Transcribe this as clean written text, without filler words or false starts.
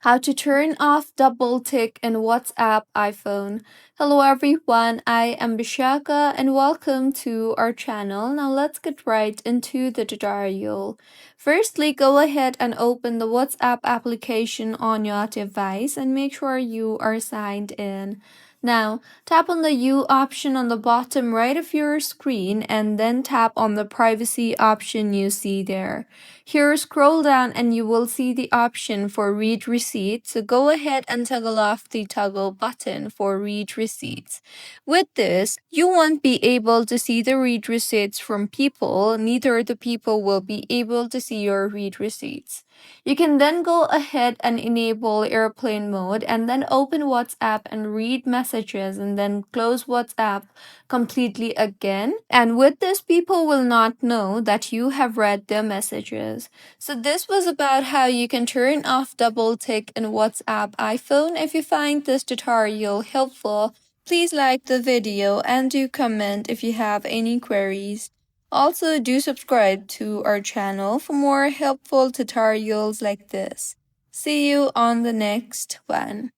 How to turn off double tick in WhatsApp iPhone. Hello everyone, I am Bishaka and welcome to our channel. Now let's get right into the tutorial. Firstly, go ahead and open the WhatsApp application on your device and make sure you are signed in. Now, tap on the U option on the bottom right of your screen and then tap on the privacy option you see there. Here, scroll down and you will see the option for read receipts. So go ahead and toggle off the toggle button for read receipts. With this, you won't be able to see the read receipts from people, neither the people will be able to see your read receipts. You can then go ahead and enable airplane mode and then open WhatsApp and read messages and then close WhatsApp completely again. And with this, people will not know that you have read their messages. So this was about how you can turn off double tick in WhatsApp iPhone. If you find this tutorial helpful, please like the video and do comment if you have any queries. Also, do subscribe to our channel for more helpful tutorials like this. See you on the next one.